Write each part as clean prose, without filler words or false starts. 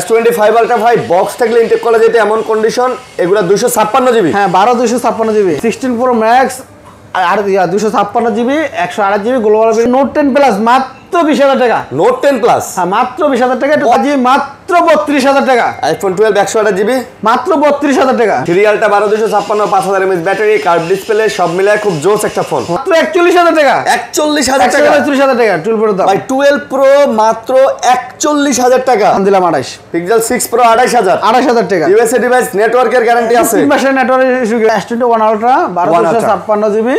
S25 ultra ভাই box থাকলে intact করা যেতে এমন কন্ডিশন এগুলা 256 জিবি। হ্যাঁ 12 256 জিবি 16 প্রো ম্যাক্স আর 256 GB 128 GB global note 10 plus মাত্র 20,000 টাকা। নোট 10 প্লাস হ্যাঁ মাত্র 20,000 টাকা। জি মাত্র 32,000 টাকা। আইফোন 12 128 জিবি মাত্র 32,000 টাকা। সিরিয়ালটা 12 256 5000 এমএএইচ ব্যাটারি কার্ভ ডিসপ্লে সব মিলায় খুব জোস একটা ফোন। মাত্র 41,000 টাকা। 41,000 টাকা 41,000 টাকা 12 প্রো দাম ভাই 12 প্রো মাত্র 41,000 টাকা দিলাম 28 পিক্সেল 6 প্রো 28,000 টাকা। ইউএসএ ডিভাইস নেটওয়ার্কের গ্যারান্টি আছে 3 মাসের network issue. S21 ultra 12 GB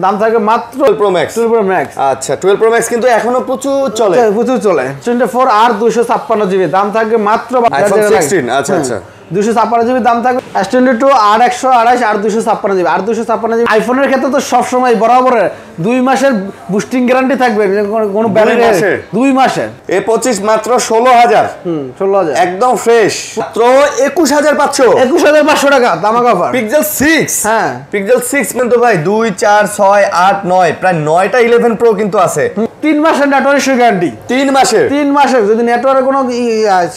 দাম থাকে মাত্র 12 প্রো ম্যাক্স 12 প্রো ম্যাক্স। আচ্ছা 12 প্রো ম্যাক্স কিন্তু এখনো প্রচুর চলে 24 আর 256 জিবি দাম থাকবে মাত্র আইফোন 16 আচ্ছা আচ্ছা 256 জিবি দাম থাকবে। S22 আর 128 আর 256 জিবি আর 256 জিবি। আইফোনের ক্ষেত্রে তো সব সময় বরাবর 2 মাসের বুস্টিং গ্যারান্টি থাকবে কোনো ব্যালেন্স 2 মাসের। A25 মাত্র 16,000 16,000 একদম ফ্রেশ মাত্র 21,500 21,500 টাকা দামাক অফার। পিক্সেল 6 হ্যাঁ পিক্সেল 6 কিন্তু ভাই 2 4 6 8 9 প্রায় 9টা 11 প্রো কিন্তু আছে 3 মাসের নেটওয়ার্ক ইস্যু গ্যারান্টি 3 মাসের যদি নেটওয়ার্কে কোনো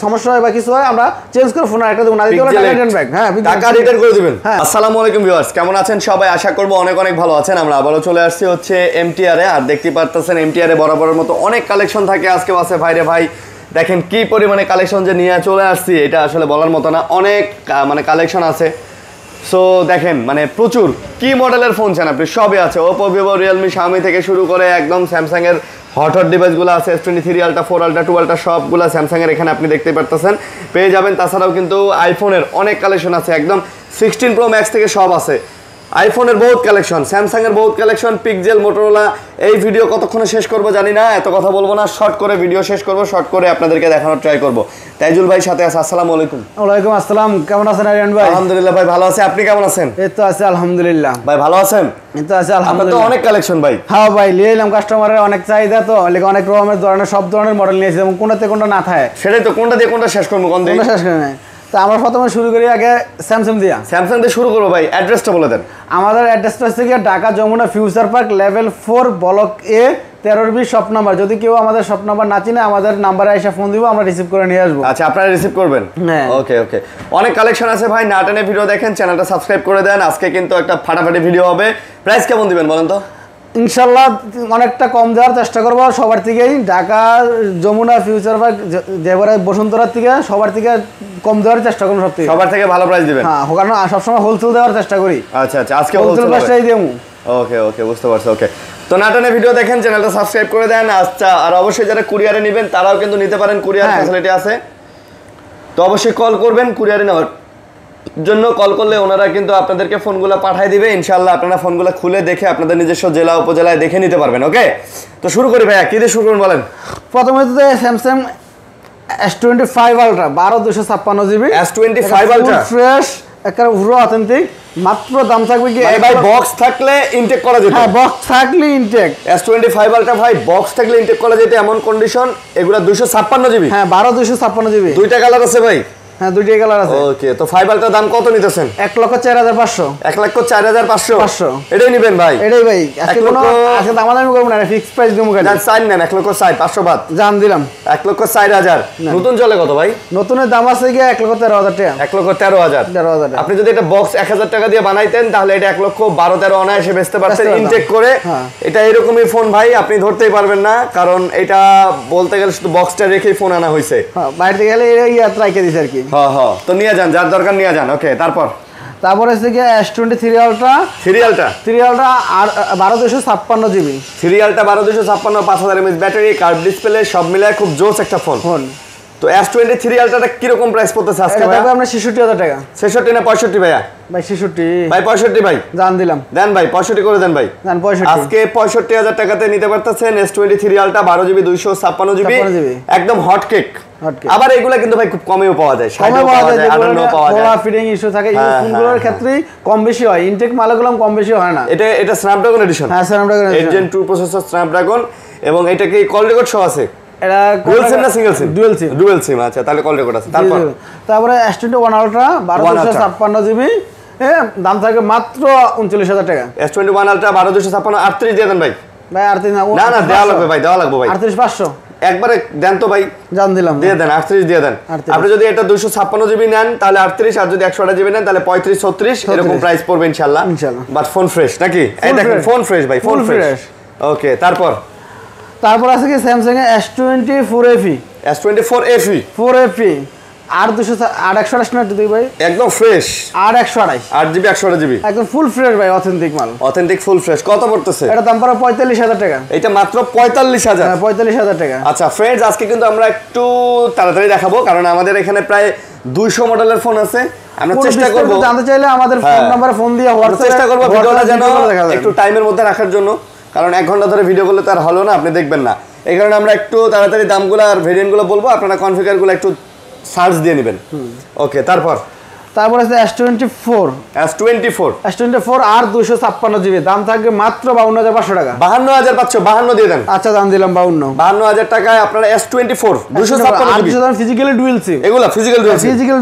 সমস্যা হয় বা কিছু হয় আমরা চেঞ্জ করে ফোন একটা দেব না দিতে টাকা রিটার্ন ব্যাক। হ্যাঁ টাকা রিটার্ন করে দিবেন। আসসালামু আলাইকুম ভিউয়ার্স কেমন আছেন সবাই আশা করব অনেক অনেক ভালো আছেন। আমরা আবারো চলে আসছি হচ্ছে এমটিআর এ আর দেখতে পারতেছেন এমটিআর এ বরাবরের মতো অনেক কালেকশন থাকে আজকে আছে ভাইরে ভাই দেখেন কি পরিমাণে কালেকশন যে নিয়ে চলে আসছি এটা আসলে বলার মতো না অনেক মানে কালেকশন আছে। সো দেখেন মানে প্রচুর কি মডেলের ফোন চান আপনি সবই আছে Oppo Vivo Realme Xiaomi থেকে শুরু করে একদম Samsung এর হট ডিভাইসগুলো আছে S23 আলট্রা 4 আলট্রা 2 আলট্রা সবগুলো Samsung এর এখানে আপনি দেখতে পারতেছেন পেয়ে যাবেন। তাছাড়াও কিন্তু আইফোনের অনেক কালেকশন আছে একদম 16 প্রো ম্যাক্স থেকে সব আছে। আইফোনের বহুত কালেকশন স্যামসাং এর বহুত কালেকশন পিক্সেল মোটরোলা। এই ভিডিও কতক্ষণে শেষ করব জানি না এত কথা বলবো না শর্ট করে ভিডিও শেষ করব শর্ট করে আপনাদেরকে দেখানোর ট্রাই করব। তাইজুল ভাই সাথে আছে আসসালামু আলাইকুম। ওয়ালাইকুম আসসালাম কেমন আছেন আরিয়ান ভাই? আলহামদুলিল্লাহ ভাই ভালো আছি আপনি কেমন আছেন? এই তো আছে আলহামদুলিল্লাহ ভাই ভালো আছেন? এই তো আছে আলহামদুলিল্লাহ। আপনার তো অনেক কালেকশন ভাই। হ্যাঁ ভাই নিয়ে এলাম কাস্টমারের অনেক চাহিদা তো অনেক ধরনের সব ধরনের মডেল নিয়েছি এবং কোনটাতে কোনটা না থাকে সেটাই তো কোনটা দিয়ে কোনটা শেষ করব কোন দিয়ে শেষ করে নাই। তো আমরা প্রথমে শুরু করি আগে স্যামসাং দিয়ে শুরু করবো ভাই অ্যাড্রেসটা বলে দেন। আমাদের অ্যাড্রেসটা হচ্ছে কি Dhaka Jamuna future park level 4 block A 13B shop number. যদি কেউ আমাদের শপ নাম্বার না চিনে আমাদের নাম্বারে এসে ফোন দিব আমরা রিসিভ করে নিয়ে আসবো। আচ্ছা আপনারা রিসিভ করবেন? হ্যাঁ ওকে ওকে অনেক কালেকশন আছে ভাই না টেনে ভিডিও দেখেন চ্যানেলটা সাবস্ক্রাইব করে দেন। আজকে কিন্তু একটা ফাটাফাটি ভিডিও হবে। প্রাইস কেমন দিবেন বলেন তো? ইনশাল্লাহ অনেকটা কম দেওয়ার চেষ্টা করবো সবার থেকেই। ঢাকা যমুনা ফিউচার পার্ক যেবারে বসুন্ধরার থেকে সবার থেকে কম দেওয়ার চেষ্টা করবো সবার থেকে ভালো প্রাইস দিবেন। হ্যাঁ কারণ সবসময় হোলসেল দেওয়ার চেষ্টা করি। আচ্ছা আচ্ছা আজকে হোলসেল প্রাইসটাই দেবো। ওকে ওকে বুঝতে পারছি। ওকে তো নাটনে ভিডিও দেখেন চ্যানেলটা সাবস্ক্রাইব করে দেন। আচ্ছা আর অবশ্যই যারা কুরিয়ারে নেবেন তারাও কিন্তু নিতে পারেন কুরিয়ার ফ্যাসিলিটি আছে। তো অবশ্যই কল করবেন কুরিয়ারে নেওয়ার জন্য কল করলে ওনারা কিন্তু আপনাদেরকে ফোনগুলো পাঠিয়ে দিবে ইনশাআল্লাহ আপনারা ফোনগুলো খুলে দেখে আপনাদের নিজস্ব জেলা উপজেলায় দেখে নিতে পারবেন। ওকে তো শুরু করি ভাইয়া কি দিয়ে শুরু করুন বলেন। প্রথমে তো Samsung S25 ultra 12 256 GB S25 ultra fresh একেবারে পুরো অথেন্টিক মাত্র দাম থাকবে কি ভাই বক্স থাকলে ইনটেক করা যেত। হ্যাঁ বক্স থাকলে ইনটেক S25 আলট্রা ভাই বক্স থাকলে ইনটেক করা যেত এমন কন্ডিশন এগুলা 256 জিবি। হ্যাঁ 12 256 জিবি দুইটা কালার আছে ভাই। হ্যাঁ দুইটা কালার আছে। ওকে তো 5 আলট্রা দাম কত নিতেছেন? 1,04,500 1,04,500 এটাই নেবেন ভাই? এটাই ভাই আজকে কোনো আজকে দাম দামি করব না ফিক্সড প্রাইস দেবো গাড়ি সাইন নেন 1,60,000 500 বাদ জান দিলাম 1,60,000। নতুন চলে কত ভাই? নতুনের দাম আছে কি 1,13,000 টাকা 1,13,000 আপনি যদি এটা বক্স 1,000 টাকা দিয়ে বানাইতেন তাহলে এটা 1,12,13 অনায়াসে বেচতে পারতেন ইনটেক করে। এটা এরকমই ফোন ভাই আপনি ধরতেই পারবেন না কারণ এটা বলতে গেলে শুধু বক্সটা রেখেই ফোন আনা হয়েছে। হ্যাঁ বাইরে গেলে ইয়াত রাখে দিছে আর কি। হ্যাঁ হ্যাঁ তো নিয়ে যান যার দরকার নিয়ে যান। ওকে তারপরে হচ্ছে কি S23 আলট্রা আর 12 256 জিবি সিরিয়ালটা 12 256 5000 এমএএইচ ব্যাটারি কার্ভ ডিসপ্লে সব মিলায় খুব জোস একটা ফোন। তো S23 আলট্রাটা কি রকম প্রাইস পড়তেছে আজকে ভাই? আমরা 66000 টাকা 66 না 65 ভাইয়া? ভাই 66 ভাই 65 ভাই জান দিলাম দেন ভাই 65 করে দেন ভাই। জান 65 আজকে 65,000 টাকাতে নিতে পারতেছেন S23 আলট্রা 12 জিবি 256 জিবি একদম হট কেক। আবার এগুলা কিন্তু ভাই খুব কমেও পাওয়া যায় 60 পাওয়া যায় 58 পাওয়া যায়। ফিটিং ইস্যু থাকে এই ফোনগুলোর ক্ষেত্রে কম বেশি হয় ইনটেক মালগুলো কম বেশি হয় না। এটা স্ন্যাপড্রাগন এডিশন। হ্যাঁ Snapdragon edition Gen 2 processor Snapdragon এবং এটা কি কল রেকর্ড সহ আছে? এটা ডুয়াল সিম না সিঙ্গেল সিম? ডুয়াল সিম আচ্ছা তাহলে কল রেকর্ড আছে। তারপরে S21 আলট্রা 12 256 জিবি দাম থাকে মাত্র 39,000 টাকা। S21 আলট্রা 12 256 38 দিয়ে দেন ভাই। ভাই 38 না দেওয়া লাগবে ভাই 38,500 একবারে দেন তো ভাই, জান দিলাম, দিয়ে দেন 38 দিয়ে দেন। আপনি যদি এটা 256 জিবি নেন তাহলে 38, আর যদি 128 জিবি নেন তাহলে 35 36 এরকম প্রাইস পড়বে ইনশাআল্লাহ। বাট ফোন ফ্রেশ নাকি? এই দেখেন ফোন ফ্রেশ ভাই, ফোন ফ্রেশ। ওকে, তারপর আছে কি স্যামসাং এর S24 FE, S24 FE 4FE 128 না তুই ভাই, একদম ফ্রেশ 128 8GB 128GB একদম ফুল ফ্রেশ ভাই, অথেন্টিক মাল, অথেন্টিক ফুল ফ্রেশ। কত পড়তেছে এটা? দাম পড়ে 45,000 টাকা। এটা মাত্র 45,000? হ্যাঁ 45,000 টাকা। আচ্ছা ফ্রেন্ডস, আজকে কিন্তু আমরা একটু তাড়াতাড়ি দেখাবো কারণ আমাদের এখানে প্রায় 200 মডেলের ফোন আছে। আমরা চেষ্টা করব, জানতে চাইলে আমাদের ফোন নাম্বারে ফোন দিয়ে হোয়াটসঅ্যাপে চেষ্টা করব ভিডিওটা যেন একটু টাইমের মধ্যে রাখার জন্য, কারণ 1 ঘন্টা ধরে ভিডিও করলে তার হলো না, আপনি দেখবেন না। এই কারণে আমরা একটু তাড়াতাড়ি দামগুলো আর ভেরিয়েন্টগুলো বলবো, আপনারা কনফিগারগুলো একটু সার্চ দিয়ে নেবেন। ওকে, তারপর আছে S24 আর 256 জিবি, দাম থাকবে মাত্র 52,500 টাকা। 52,500 দিয়ে দেন। আচ্ছা দাম দিলাম 52,000 টাকায় আপনারা S24 256 GB, physically dual SIM, এগুলা ফিজিক্যাল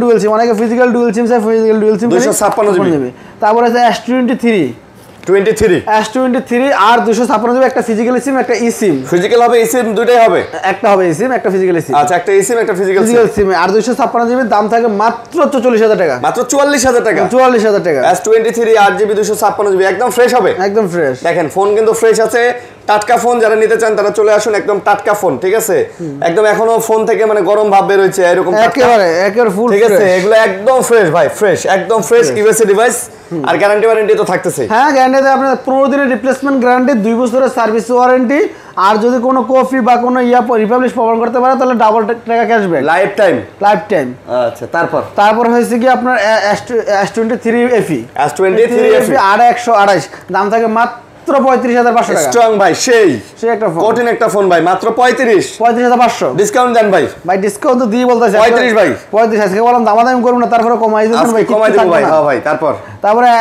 ডুয়াল সিম, অনেকে ফিজিক্যাল ডুয়াল সিম চাই, ফিজিক্যাল ডুয়াল সিম 256 জিবি। তারপর আছে S23 আর 256 জিবি, একটা ফিজিক্যাল সিম একটা ই সিম। ফিজিক্যাল হবে ই সিম, দুটোই হবে? একটা হবে ই সিম, একটা ফিজিক্যাল সিম। আচ্ছা, একটা ই সিম একটা ফিজিক্যাল সিম আর 256 জিবি, দাম থাকে মাত্র 44,000 টাকা। মাত্র 44,000 টাকা? 44,000 টাকা। S23 8GB 256 জিবি একদম ফ্রেশ হবে, একদম ফ্রেশ। দেখেন ফোন কিন্তু ফ্রেশ আছে, টাটকা ফোন। যারা নিতে চান তারা চলে আসুন, একদম টাটকা ফোন, ঠিক আছে? একদম এখনো ফোন থেকে মানে গরম ভাব বের হচ্ছে এরকম, একেবারে ফুল, ঠিক আছে? এগুলো একদম ফ্রেশ ভাই, ফ্রেশ, একদম ফ্রেশ ইউএসএ ডিভাইস। আর গ্যারান্টি তো থাকতেছে। হ্যাঁ গ্যারান্টি আপনার 15 দিনের রিপ্লেসমেন্ট গ্যারান্টি, 2 বছরের সার্ভিস ওয়ারেন্টি, আর যদি কোনো কপি বা কোনো রিপাবলিশ প্রবলেম করতে পারে তাহলে ডাবল টাকা ক্যাশব্যাক লাইফ টাইম। আচ্ছা, তারপর হয়েছে কি আপনার S23 FE 128 দাম থাকে মাত্র 35,500 টাকা। স্ট্রং ভাই, সেই একটা ফোন, কঠিন একটা ফোন ভাই, মাত্র 35,500। ডিসকাউন্ট দেন ভাই। ডিসকাউন্ট তো দিয়ে বলতেছে 35 ভাই, 35 আজকে বললাম দামাদামি করব না, তারপরে কমাই দিবেন ভাই, কমাই দেব ভাই। হ্যাঁ ভাই, তারপরে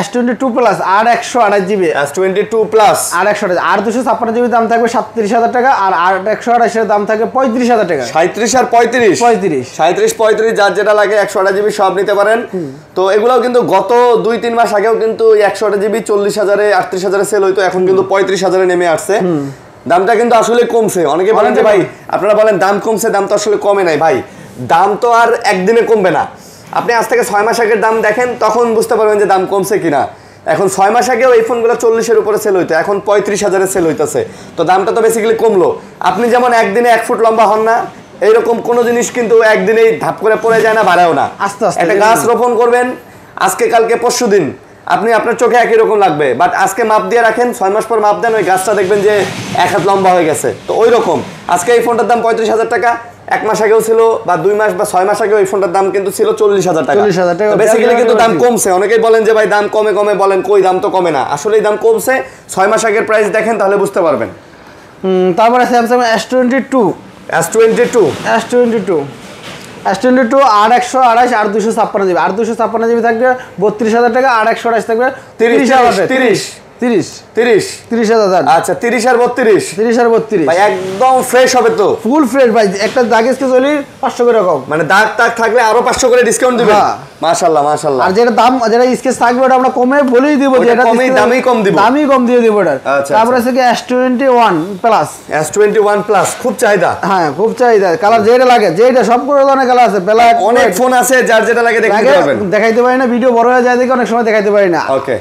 S22 প্লাস আর 128 জিবি, S22 প্লাস আর 128 আর 256 জিবি, দাম থাকবে 37,000 টাকা, আর 128 এর দাম থাকবে 35,000 টাকা। 37 আর 35 যার যেটা লাগে 128 জিবি সব নিতে পারেন। তো এগুলাও কিন্তু গত 2-3 মাস আগেও কিন্তু 128 জিবি 40,000 38,000 সেল হইতো, এখন কিন্তু 35,000 নেমে আসছে। দামটা কিন্তু আসলে কমছে। অনেকে বলেন যে ভাই আপনারা বলেন দাম কমছে, দাম তো আসলে কমে নাই ভাই, দাম তো আর একদিনে কমবে না। আপনি আজ থেকে 6 মাস আগের দাম দেখেন, তখন বুঝতে পারবেন যে দাম কমছে কিনা। এখন 6 মাস আগেও এই ফোনগুলো 40-এর উপরে সেল হইতো, এখন 35,000 সেল হইতেছে। তো দামটা তো বেসিক্যালি কমলো। আপনি যেমন একদিনে 1 ফুট লম্বা হন না, এইরকম কোনো জিনিস কিন্তু একদিনেই ধাপ করে পড়ে যায় না, বাড়াও না। আস্তে আস্তে একটা গাছ রোপণ করবেন আজকে কালকে পরশু দিন, আপনি আপনার চোখে একই রকম লাগবে, বাট আজকে মাপ দিয়ে রাখেন, 6 মাস পর মাপ দেন, ওই গাছটা দেখবেন যে 1 হাত লম্বা হয়ে গেছে। তো ওই রকম আজকে এই ফোনটার দাম 35,000 টাকা, 1 মাস আগেও ছিল, বা 2 মাস বা 6 মাস আগেও এই ফোনটার দাম কিন্তু ছিল 40,000 টাকা। বেসিক্যালি কিন্তু দাম কমছে। অনেকেই বলেন যে ভাই দাম কমে বলেন, কই দাম তো কমে না, আসলে দাম কমছে। 6 মাস আগের প্রাইস দেখেন তাহলে বুঝতে পারবেন। তারপরে স্যামসাং S22 আর 128 আর 256 জিবি, আর 256 জিবি থাকবে 32,000 টাকা, আর 128 থাকবে 30,000। আচ্ছা 30 আর 32 ভাই একদম ফ্রেশ হবে তো, ফুল ফ্রেশ ভাই। একটা দাগ স্কেচ হলে 500 করে কম, মানে দাগ থাকলে আরো 500 করে ডিসকাউন্ট দিবেন। মাশাআল্লাহ। আর যেটা দাম যেটা স্কেচ থাকবে ওটা আমরা কমে বলেই দিব, যে এটা দামই কম দিয়ে দিব ওটা। তারপরে আছে কি S21 প্লাস, খুব চাহিদা। হ্যাঁ খুব চাহিদা, কালার যেটা লাগে, যেটা সব ধরনের কালার আছে, ব্ল্যাক অনেক ফোন আছে, যার যেটা লাগে দেখাইতে পারি না, ভিডিও বড় হয়ে যায় দেখে অনেক সময় দেখাইতে পারি না। ওকে,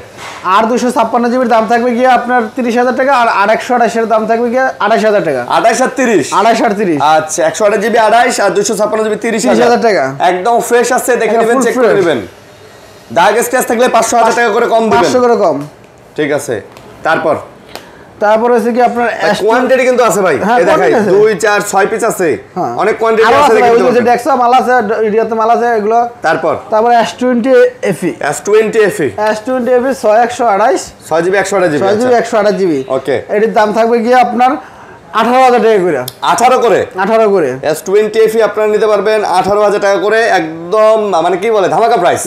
আর 256 জিবির দাম থাকবে গিয়ে আপনার 30,000 টাকা, আর 128 এর দাম থাকবে গিয়ে 28,000 টাকা। 28 আর 30। আচ্ছা 128 জিবি 28 আর 256 জিবি 30,000 টাকা, একদম ফ্রেশ আছে, দেখে নেবেন, চেক করে নেবেন। দাগ স্ক্র্যাচ থাকলে 500,000 টাকা করে কম দিবেন, 500 করে কম। ঠিক আছে। তারপর হচ্ছে কি আপনার কোয়ান্টিটি কিন্তু আছে ভাই, এই দেখাই 2 4 6 পিস আছে, অনেক কোয়ান্টিটি আছে, দেখুন ওই যে ডেক্সা মাল আছে, ইডিয়াতে মাল আছে এগুলো। তারপর S20 FE 6128 6GB 128 জিবি। ওকে, এর দাম থাকবে কি আপনার 18,000 টাকা করে। 18 করে S20 FE আপনারা নিতে পারবেন 18,000 টাকা করে, একদম মানে কি বলে ধামাকা প্রাইস।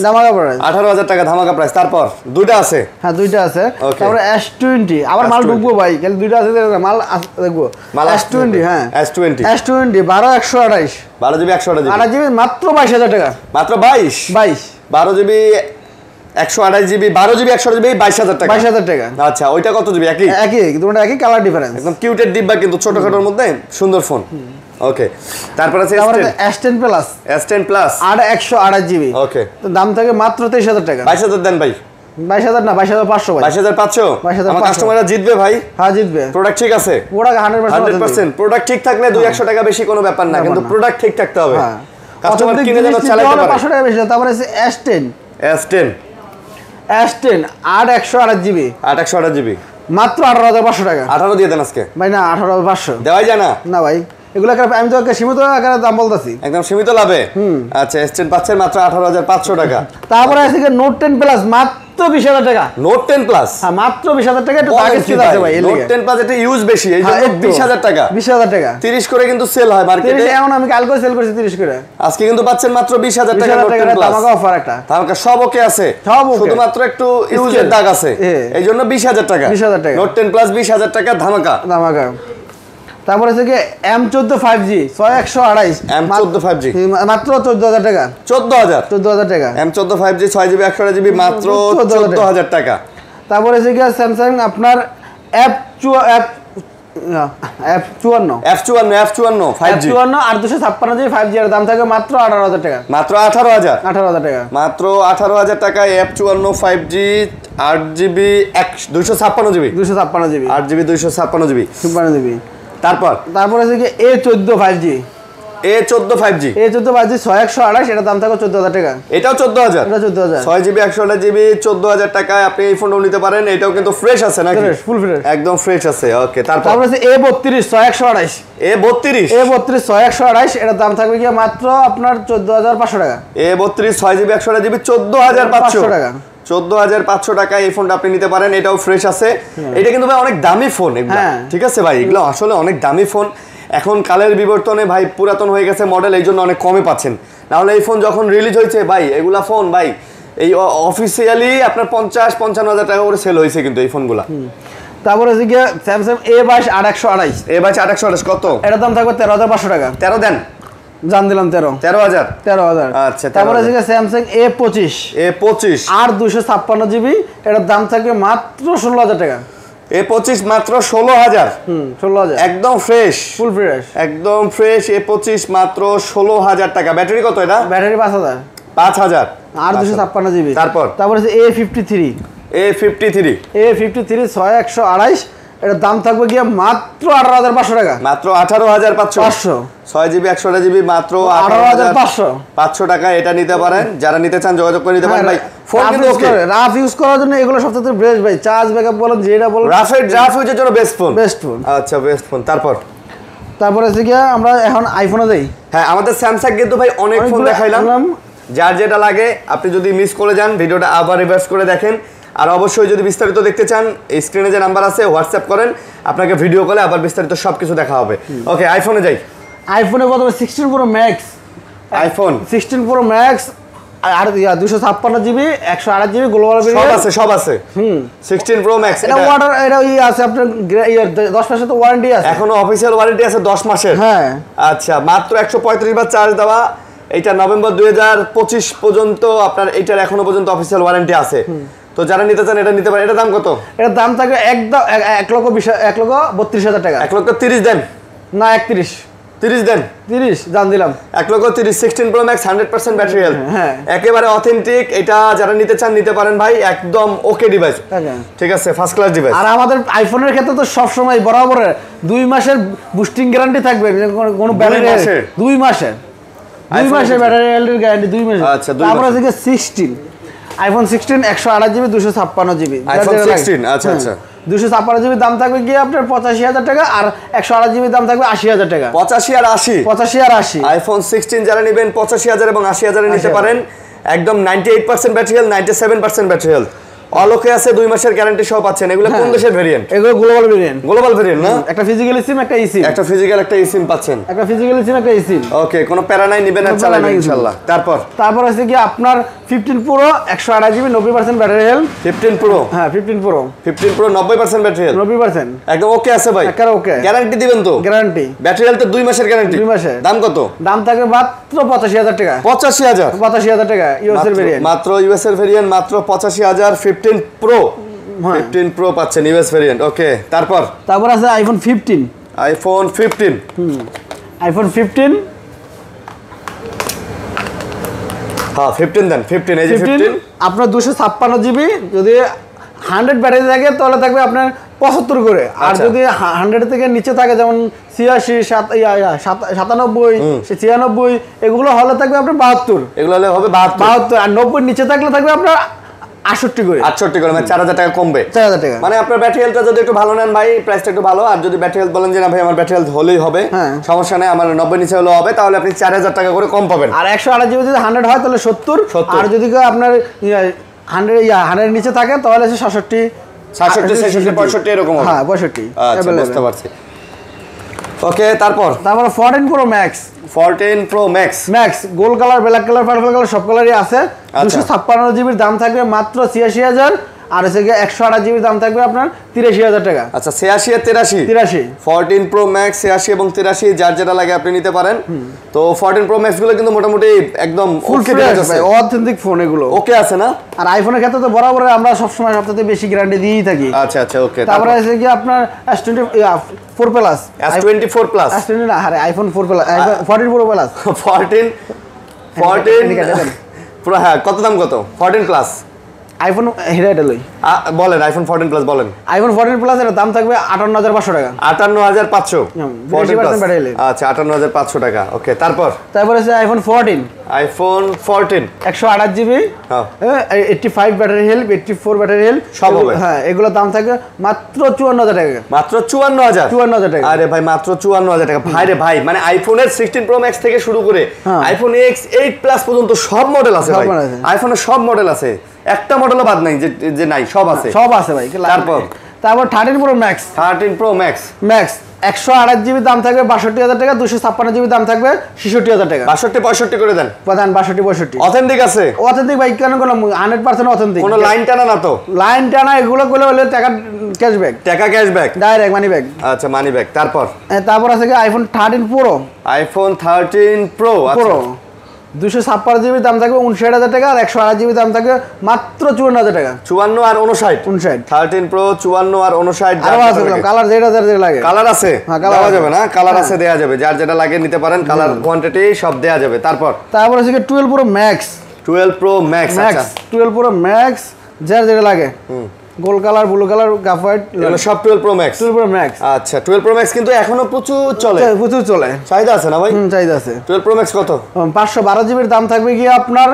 18,000 টাকা ধামাকা প্রাইস। তারপর দুইটা আছে, হ্যাঁ দুইটা আছে। তারপরে S20 আবার মাল ঢুকবো ভাই, খালি দুইটা আছে, মাল দেখবো। S20 হ্যাঁ S20 12 GB 128 মাত্র 22,000 টাকা, মাত্র 22 12 GB 128 জিবি 12 জিবি 128 জিবি 22000 টাকা 22000 টাকা। আচ্ছা ওইটা কত জিবি? একই দুটো একই, কালার ডিফারেন্স। একদম কিউটের ডিব্বা কিন্তু ছোটখাটোর মধ্যে সুন্দর ফোন। ওকে, তারপর আছে S10 plus, S10 plus 128 GB. ওকে, তো দাম থাকে মাত্র 23000 টাকা। 22000 দেন ভাই। 22000 না, 22500 ভাই। 22500 আমার কাস্টমাররা জিতবে ভাই। হ্যাঁ জিতবে। প্রোডাক্ট ঠিক আছে? প্রোডাক্ট 100% প্রোডাক্ট ঠিক থাকলে 200 টাকা বেশি কোনো ব্যাপার না, কিন্তু প্রোডাক্ট ঠিক থাকতে হবে। হ্যাঁ, কাস্টমার কিনে যেন চালাতে পারে। 500 টাকা বেশি। তারপরে আছে S10 128 জিবি, 128 জিবি মাত্র 18500 টাকা। 18 দিয়ে দেন আজকে ভাই না, 18500 দেওয়াই যায় না। না ভাই, এগুলো আমি তো সীমিত আকারে দাম বলতাছি, একদম সীমিত লাভে। আচ্ছা, S10 পাচ্ছেন মাত্র 18500 টাকা। তারপরে আছে নোট 10 প্লাস মাত্র 20000 টাকা। নোট 10 প্লাস হ্যাঁ মাত্র 20000 টাকা। একটু আগে ছিল আছে ভাই। নোট 10 প্লাস এটা ইউজ বেশি, এই জন্য 20000 টাকা। 20000 টাকা 30 করে কিন্তু সেল হয় মার্কেটে। এখন আমি কালকে সেল করছি 30 করে। আজকে কিন্তু পাচ্ছেন মাত্র 20000 টাকা নোট 10 প্লাস। ধামাকা অফার একটা। ধামাকা সব ওকে আছে, শুধুমাত্র একটু ইউজের দাগ আছে, এই জন্য 20000 টাকা। 20000 টাকা নোট 10 প্লাস 20000 টাকা ধামাকা। তারপরে হচ্ছে কি M14 5G 6128 M14 5G মাত্র 14000 টাকা। 14000 টাকা। M14 5G 6GB 128GB মাত্র 14000 টাকা। তারপরে হচ্ছে কি স্যামসাং আপনার F54 5G আর 256GB 5G এর দাম থাকে মাত্র 18000 টাকা। মাত্র 18000 টাকা। মাত্র 18000 টাকায় F54 5G 8GB 256GB 8GB 256GB। তারপর আছে কি A14 5G 5G 6128 এটার দাম থাকে 14000 টাকা। এটাও 14000। 6GB 128GB 14000 টাকায় আপনি এই ফোনটাও নিতে পারেন। এটাও কিন্তু ফ্রেশ আছে নাকি? ফুল ফ্রেশ, একদম ফ্রেশ আছে। ওকে, তারপর আছে A32 6128 6128 এটার দাম থাকবে কি মাত্র আপনার 14500 টাকা। A32 6GB 128GB 14500 টাকা। 14500 টাকায় এই ফোনটা আপনি নিতে পারেন। এটাও ফ্রেশ আছে। এটা কিন্তু ভাই অনেক দামি ফোন এগুলো, ঠিক আছে ভাই? এগুলো আসলে অনেক দামি ফোন। এখন কালের বিবর্তনে ভাই পুরাতন হয়ে গেছে মডেল, এই জন্য অনেক কমে পাচ্ছেন। নাহলে এই ফোন যখন রিলিজ হয়েছে ভাই, এগুলা ফোন ভাই এই অফিসিয়ালি আপনার 50-55 হাজার টাকা করে সেল হয়েছে কিন্তু এই ফোনগুলা। তারপরে হচ্ছে কি স্যামসাং A22 8128 কত? এটার দাম থাকবে 13500 টাকা। 13 দেন, জান দিলাম 13000। আচ্ছা, তারপরে আছে স্যামসাং A25 আর 256GB এটার দাম থাকবে মাত্র 16000 টাকা। A25 মাত্র 16000। 16000 একদম ফ্রেশ, ফুল ফ্রেশ, একদম ফ্রেশ। A25 মাত্র 16000 টাকা। ব্যাটারি কত এটা? ব্যাটারি 5000 আর 256GB। তারপরে আছে A53 6128 এটার দাম থাকবে গিয়ে মাত্র 18500 টাকা। মাত্র 18500। 6GB 128GB মাত্র 18500 টাকা। এটা নিতে পারেন, যারা নিতে চান যোগাযোগ করে নিতে পারেন ভাই। ফোন কিন্তু ওকে, রাফ ইউজ করার জন্য এগুলো সবচেয়ে বেস্ট ভাই। চার্জ ব্যাকআপ বলেন, যেটা বলেন, রাফ ইউজের জন্য বেস্ট ফোন। আচ্ছা, বেস্ট ফোন। তারপরে আছে কি আমরা এখন আইফোনে যাই। হ্যাঁ, আমাদের স্যামসাং কিন্তু ভাই অনেক ফোন দেখাইলাম। যার যেটা লাগে আপনি যদি মিস করে যান ভিডিওটা আবার রিভার্স করে দেখেন। আর অবশ্যই যদি বিস্তারিত দেখতে চান স্ক্রিনে যে নাম্বার আছে হোয়াটসঅ্যাপ করেন, আপনাকে ভিডিও কলে আবার বিস্তারিত সবকিছু দেখা হবে। ওকে, আইফোনে যাই। আইফোনে প্রথমে 16 Pro Max, iPhone 16 Pro Max আর 256GB 128GB গ্লোবাল সব আছে। 16 Pro Max এটা আছে আপনার 10 মাসের তো ওয়ারেন্টি আছে। এখনো অফিশিয়াল ওয়ারেন্টি আছে 10 মাসের। হ্যাঁ, আচ্ছা, মাত্র 135 বার চার্জ দেওয়া। এটা নভেম্বর 2025 পর্যন্ত আপনার এটার এখনো পর্যন্ত অফিশিয়াল ওয়ারেন্টি আছে। তো যারা নিতে চান এটা নিতে পারেন। এটার দাম কত? এটার দাম থাকবে 1,32,000 টাকা। 1,30,000 দেন না, 31 দেন। 30 জান দিলাম। 1,30,000 16 Pro Max 100% ব্যাটারি হেলথ। হ্যাঁ, একেবারে অথেন্টিক। এটা যারা নিতে চান নিতে পারেন ভাই, একদম ওকে ডিভাইস। ঠিক আছে, ফার্স্ট ক্লাস ডিভাইস। আর আমাদের আইফোনের ক্ষেত্রে তো সব সময় বরাবর 2 মাসের বুস্টিং গ্যারান্টি থাকবে। কোনো ব্যাটারি 2 মাসের ব্যাটারি হেলথের গ্যারান্টি 2 মাসের। আচ্ছা, তারপরে আছে 16 আইফোন 16 128GB 256GB। আইফোন 16 আচ্ছা 256GB দাম থাকবে কি আপনার 85000 টাকা, আর 128GB দাম থাকবে 80000 টাকা। 85 আর 80 আইফোন 16 যারা নেবেন 85000 এবং 80000 এ নিতে পারেন। একদম 98% ব্যাটারি হেলথ, 97% ব্যাটারি হেলথ। অলোকে আছে 2 মাসের গ্যারান্টি সহ পাচ্ছেন। এগুলো কোন দেশের ভেরিয়েন্ট? এগুলো গ্লোবাল ভেরিয়েন্ট। গ্লোবাল ভেরিয়েন্ট না? একটা ফিজিক্যাল সিম, একটা ইসিম। একটা ফিজিক্যাল, একটা ইসিম পাচ্ছেন। একটা ফিজিক্যাল সিম, একটা ইসিম। ওকে, কোনো প্যারা নাই, নিবেন আর চালাবেন ইনশাআল্লাহ। তারপর আছে কি আপনার 15 pro 128 GB 90% battery health. 15 pro? হ্যাঁ 15 প্রো। 15 pro 90% battery health. 90% একদম ওকে আছে ভাই? একদম ওকে। গ্যারান্টি দিবেন তো? গ্যারান্টি। ব্যাটারি হেলথ 2 মাসের গ্যারান্টি। 2 মাসের। দাম কত? দাম থাকে মাত্র 85,000 টাকা। 85,000? 85,000 টাকা ইউএস এর ভেরিয়েন্ট। মাত্র ইউএস এর ভেরিয়েন্ট, মাত্র 85,000। 15 প্রো, 15 প্রো পাচ্ছেন ইউএস ভেরিয়েন্ট। ওকে, তারপর আছে আইফোন 15। আইফোন 15। আইফোন 15। হ্যাঁ 15 দেন। 15, এই যে 15 আপনার 256 জিবি। যদি 100 ব্যাটারি থাকে তাহলে থাকবে আপনার 75 করে। আর যদি 100 থেকে নিচে থাকে যেমন 86, 97, 96, এগুলো হলে থাকবে আপনার 72। এগুলো হলে হবে 72। আর 90 নিচে থাকলে থাকবে আপনার 68 করে। 68 করে, মানে 4000 টাকা কমবে। 4000 টাকা। মানে আপনার ব্যাটারি হেলথটা যদি একটু ভালো নেন ভাই, প্রাইসটা একটু ভালো। আর যদি ব্যাটারি হেলথ বলেন যে না ভাই আমার ব্যাটারি হেলথ হলেই হবে, সমস্যা নেই, আমার 90 নিচে হলেও হবে, তাহলে আপনি 4000 টাকা করে কম পাবেন। আর 128 জিবি যদি 100 হয় তাহলে 70। আর যদি আপনার 100 নিচে থাকে তাহলে 67, 65 এরকম হবে। হ্যাঁ 65। আচ্ছা, বুঝতে পারছি। ওকে, তারপর 14 pro max. 14 pro max gold colour, black colour, purple colour সব কালারই আছে। 256 জিবির দাম থাকবে মাত্র 86,000। আর হচ্ছে 128 জিবির দাম থাকবে আপনার 83,000 টাকা। আচ্ছা, 86 আর 83? 14 প্রো ম্যাক্স 86 এবং 83, যার যেটা লাগে আপনি নিতে পারেন। তো 14 প্রো ম্যাক্স গুলো কিন্তু মোটামুটি একদম ফুল ফ্রেশ ভাই, অথেন্টিক ফোন এগুলো। ওকে আছে না? আর আইফোনের ক্ষেত্রে তো বরাবর আমরা সবসময় সবথেকে বেশি গ্যারান্টি দিয়েই থাকি। আচ্ছা আচ্ছা, ওকে। তারপরে আছে কি আপনার S24 plus. S24 plus? S20 না, আরে আইফোন 4 প্লাস, 14 প্রো প্লাস। 14 পুরো। হ্যাঁ, কত দাম কত? 14 প্লাস আইফোন হেডাইটা লই বলেন। আইফোন 14 প্লাস বলেন। আইফোন 14 প্লাস এর দাম থাকবে 58,500 টাকা। 58,500? 40% ব্যাটারি। আচ্ছা, 58,500 টাকা। ওকে, তারপর আছে iPhone 14। IPhone 14 128 GB, 85 battery health, 84 battery health সব হবে। হ্যাঁ, এগুলো দাম থাকবে মাত্র 54,000 টাকা। মাত্র 54,000? 54,000 টাকা। আরে ভাই, মাত্র 54,000 টাকা। ভাই রে ভাই, মানে আইফোনের 16 প্রো ম্যাক্স থেকে শুরু করে আইফোন X8 প্লাস পর্যন্ত সব মডেল আছে ভাই। আইফোনের সব মডেল আছে, একটা মডেলও বাদ নাই যে নাই, সব আছে। সব আছে ভাই। তারপর 13 pro max. 13 pro max 128 GB দাম থাকবে 62,000 টাকা। 256 জিবি দাম থাকবে 66,000 টাকা। 62, 65 করে দেন। প্রধান 62, 65 অথেন্টিক আছে? অথেন্টিক ভাই, কেন 100% অথেন্টিক। কোনো লাইন টানা না তো? লাইন টানা এগুলো করলে হলে টাকা ক্যাশব্যাক। টাকা ক্যাশব্যাক ডাইরেক্ট মানি ব্যাক। আচ্ছা, মানি ব্যাক। তারপর আছে কি iPhone 13 pro. IPhone 13 pro 256 GB দাম থাকবে 59,000 টাকা। আর 128 জিবি দাম থাকবে মাত্র 54,000 টাকা। 54 আর 59? 13 প্রো 54 আর 59। কালার যেটা লাগে। কালার আছে? দেওয়া যাবে না? কালার আছে, দেওয়া যাবে, যার যেটা লাগে নিতে পারেন। কালার কোয়ান্টিটি সব দেওয়া যাবে। তারপর আছে কি 12 প্রো ম্যাক্স। 12 pro max. আচ্ছা, 12 প্রো ম্যাক্স যার যেটা লাগে। Gold colour, blue colour, graphite, এগুলো সব 12 প্রো ম্যাক্স। 12 pro max. আচ্ছা, 12 প্রো ম্যাক্স কিন্তু এখনো প্রচুর চলে। চাহিদা আছে না ভাই? চাহিদা আছে। 12 প্রো ম্যাক্স কত? 512 জিবির দাম থাকবে কি আপনার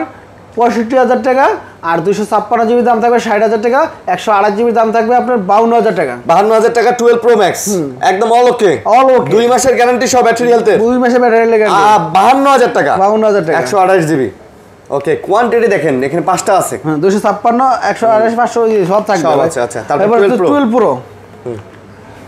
65,000 টাকা। আর 256 জিবি দাম থাকবে 60,000 টাকা। 128 জিবি দাম থাকবে আপনার 52,000 টাকা। 52,000 টাকা 12 প্রো ম্যাক্স, একদম অল ওকে। 2 মাসের গ্যারান্টি সহ ব্যাটারি হেলথে। 2 মাসের ব্যাটারি গ্যারান্টি। 52,000 টাকা। 52,000 টাকা। 128 জিবি। ওকে, কোয়ান্টিটি দেখেন, এখানে 5টা আছে। 256, 128, 500 সব থাকবে। সব আছে। আচ্ছা, তারপর 12 প্রো